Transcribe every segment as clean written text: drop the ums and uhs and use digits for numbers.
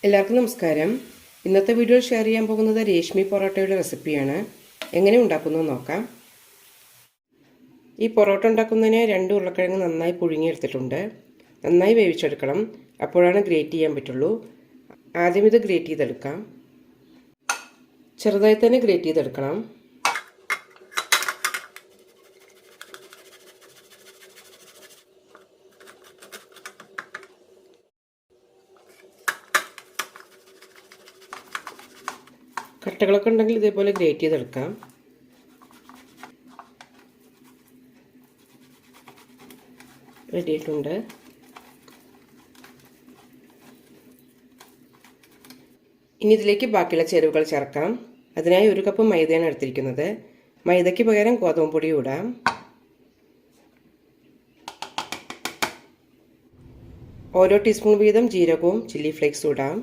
എല്ലാവർക്കും നമസ്കാരം. ഇന്നത്തെ വീഡിയോയിൽ ഷെയർ ചെയ്യാൻ പോകുന്നത് രേഷ്മി പൊറോട്ടയുടെ റെസിപ്പിയാണ്. എങ്ങനെ ഉണ്ടാക്കുന്നത് നോക്കാം. ഈ പൊറോട്ട ഉണ്ടാക്കുന്നതിന് 2 ഉരുളക്കിഴങ്ങ് നന്നായി പുഴുങ്ങിയെടുത്തിട്ടുണ്ട്. നന്നായി വേവിച്ചെടുക്കണം, അപ്പോഴാണ് ഗ്രേറ്റ് ചെയ്യാൻ പറ്റുള്ളൂ. ആദ്യം ഇത് ഗ്രേറ്റ് ചെയ്തെടുക്കാം. ചെറുതായി തന്നെ ഗ്രേറ്റ് ചെയ്തെടുക്കണം. കട്ടകളൊക്കെ ഉണ്ടെങ്കിൽ ഇതേപോലെ ഗ്രേറ്റ് ചെയ്തെടുക്കാം. റെഡി ആയിട്ടുണ്ട്. ഇനി ഇതിലേക്ക് ബാക്കിയുള്ള ചേരുവകൾ ചേർക്കാം. അതിനായി 1 കപ്പ് മൈദയാണ് എടുത്തിരിക്കുന്നത്. മൈദയ്ക്ക് പകരം ഗോതമ്പ് പൊടി ഇടാം. ഓരോ ടീസ്പൂൺ വീതം ജീരകവും ചില്ലി ഫ്ലേക്സും ഇടാം.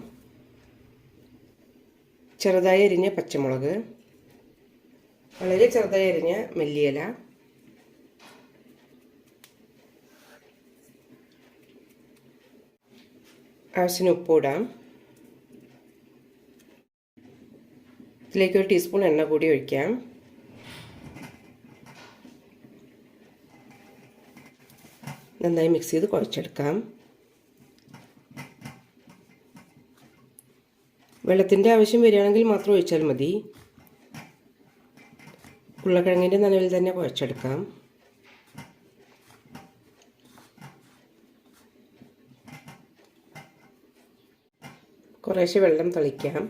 ചെറുതായി അരിഞ്ഞ പച്ചമുളക്, വളരെ ചെറുതായി അരിഞ്ഞ മല്ലിയില, ആവശ്യത്തിന് ഉപ്പ് ഇടാം. ഇതിലേക്ക് 1 ടീസ്പൂൺ എണ്ണ കൂടി ഒഴിക്കാം. നന്നായി മിക്സ് ചെയ്ത് കുഴച്ചെടുക്കാം. വെള്ളത്തിൻ്റെ ആവശ്യം വരികയാണെങ്കിൽ മാത്രം ഒഴിച്ചാൽ മതി. ഉരുളക്കിഴങ്ങിൻ്റെ നനവിൽ തന്നെ കുഴച്ചെടുക്കാം. കുറേശ്ശെ വെള്ളം തളിക്കാം.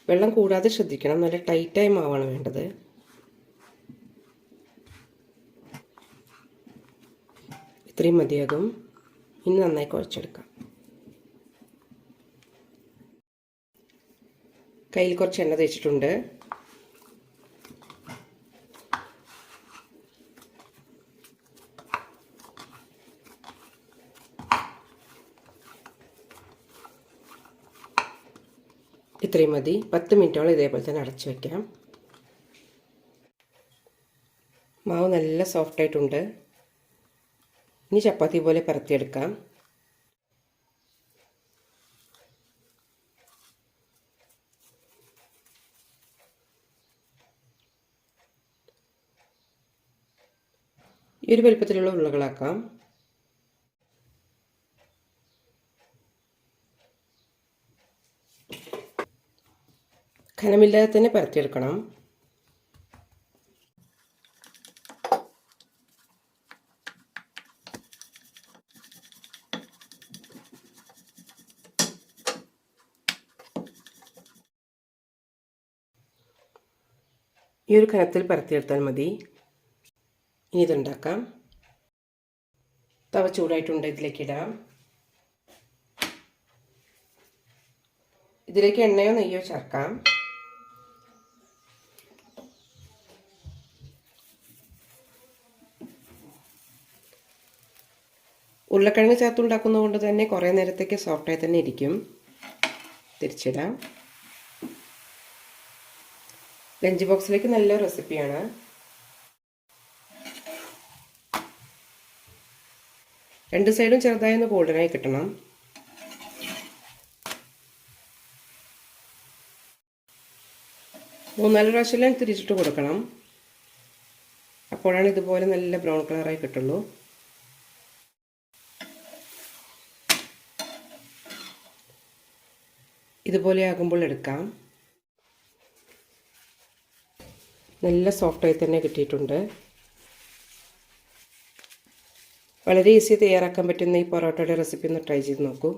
വെള്ളം കൂടാതെ ശ്രദ്ധിക്കണം. നല്ല ടൈറ്റായി മാവാണ് വേണ്ടത്. ഇത്രയും മതിയാകും. ഇനി നന്നായി കുഴച്ചെടുക്കാം. കയ്യിൽ കുറച്ച് എണ്ണ തേച്ചിട്ടുണ്ട്. ഇത്രയും മതി. 10 മിനിറ്റോളം ഇതേപോലെ തന്നെ അടച്ചു വയ്ക്കാം. മാവ് നല്ല സോഫ്റ്റായിട്ടുണ്ട്. ഇനി ചപ്പാത്തി പോലെ പരത്തിയെടുക്കാം. ഈ ഒരു വലുപ്പത്തിലുള്ള ഉരുളകളാക്കാം. ഖനമില്ലാതെ തന്നെ പരത്തിയെടുക്കണം. ഈ ഒരു കനത്തിൽ പരത്തിയെടുത്താൽ മതി. ഇനി ഇതുണ്ടാക്കാം. തവ ചൂടായിട്ടുണ്ട്. ഇതിലേക്ക് ഇടാം. ഇതിലേക്ക് എണ്ണയോ നെയ്യോ ചേർക്കാം. ഉരുളക്കിഴങ്ങ് ചേർത്തുണ്ടാക്കുന്നത് കൊണ്ട് തന്നെ കുറേ നേരത്തേക്ക് സോഫ്റ്റായി തന്നെ ഇരിക്കും. തിരിച്ചിടാം. ലഞ്ച് ബോക്സിലേക്ക് നല്ല റെസിപ്പിയാണ്. രണ്ട് സൈഡും ചെറുതായി ഒന്ന് ഗോൾഡനായി കിട്ടണം. മൂന്നാല് പ്രാവശ്യം തിരിച്ചിട്ട് കൊടുക്കണം. അപ്പോഴാണ് ഇതുപോലെ നല്ല ബ്രൗൺ കളറായി കിട്ടുള്ളൂ. ഇതുപോലെ ആകുമ്പോൾ എടുക്കാം. നല്ല സോഫ്റ്റായി തന്നെ കിട്ടിയിട്ടുണ്ട്. വളരെ ഈസി തയ്യാറാക്കാൻ പറ്റുന്ന ഈ പൊറോട്ടയുടെ റെസിപ്പി ഒന്ന് ട്രൈ ചെയ്ത് നോക്കൂ.